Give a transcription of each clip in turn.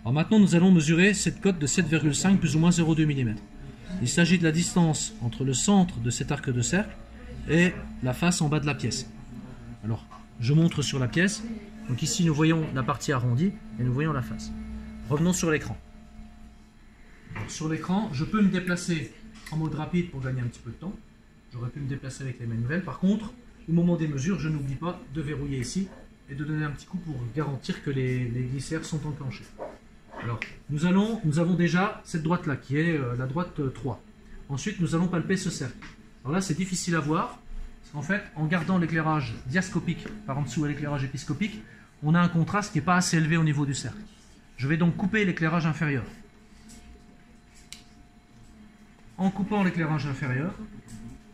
Alors maintenant, nous allons mesurer cette cote de 7,5 plus ou moins 0,2 mm. Il s'agit de la distance entre le centre de cet arc de cercle et la face en bas de la pièce. Alors, je montre sur la pièce. Donc ici, nous voyons la partie arrondie et nous voyons la face. Revenons sur l'écran. Sur l'écran, je peux me déplacer en mode rapide pour gagner un petit peu de temps. J'aurais pu me déplacer avec les manivelles. Par contre, au moment des mesures, je n'oublie pas de verrouiller ici et de donner un petit coup pour garantir que les glissières sont enclenchées. Alors, nous avons déjà cette droite-là qui est la droite 3. Ensuite, nous allons palper ce cercle. Alors là, c'est difficile à voir, parce qu'en fait, en gardant l'éclairage diascopique par en dessous et l'éclairage épiscopique, on a un contraste qui n'est pas assez élevé au niveau du cercle. Je vais donc couper l'éclairage inférieur. En coupant l'éclairage inférieur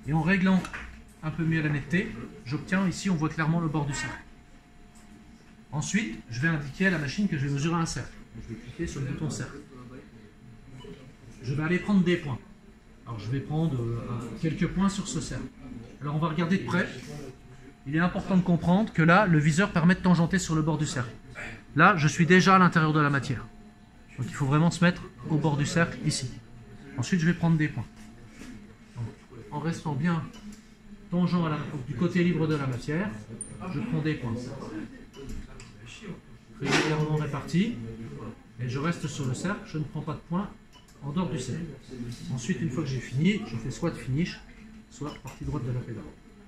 et en réglant un peu mieux la netteté, j'obtiens ici, on voit clairement le bord du cercle. Ensuite, je vais indiquer à la machine que je vais mesurer un cercle. Je vais cliquer sur le bouton cercle. Je vais aller prendre des points. Alors je vais prendre quelques points sur ce cercle. Alors on va regarder de près. Il est important de comprendre que là, le viseur permet de tangenter sur le bord du cercle. Là, je suis déjà à l'intérieur de la matière. Donc il faut vraiment se mettre au bord du cercle, ici. Ensuite, je vais prendre des points. Donc, en restant bien tangent du côté libre de la matière, je prends des points. Régulièrement répartis. Et je reste sur le cercle, je ne prends pas de points en dehors du cercle. Ensuite, une fois que j'ai fini, je fais soit finish, soit partie droite de la pédale.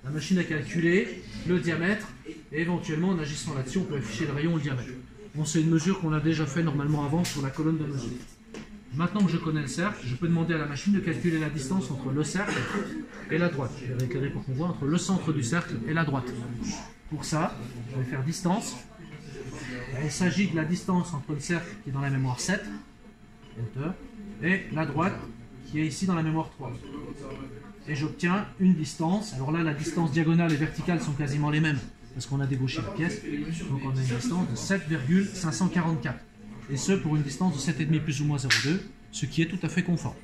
La machine a calculé le diamètre et éventuellement en agissant là-dessus, on peut afficher le rayon ou le diamètre. Bon, c'est une mesure qu'on a déjà fait normalement avant sur la colonne de mesure. Maintenant que je connais le cercle, je peux demander à la machine de calculer la distance entre le cercle et la droite. Je vais éclairer pour qu'on voit entre le centre du cercle et la droite. Pour ça, je vais faire distance. Il s'agit de la distance entre le cercle qui est dans la mémoire 7, Enter, et la droite qui est ici dans la mémoire 3. Et j'obtiens une distance. Alors là, la distance diagonale et verticale sont quasiment les mêmes parce qu'on a débauché la pièce. Donc on a une distance de 7,544. Et ce pour une distance de 7,5 plus ou moins 0,2, ce qui est tout à fait conforme.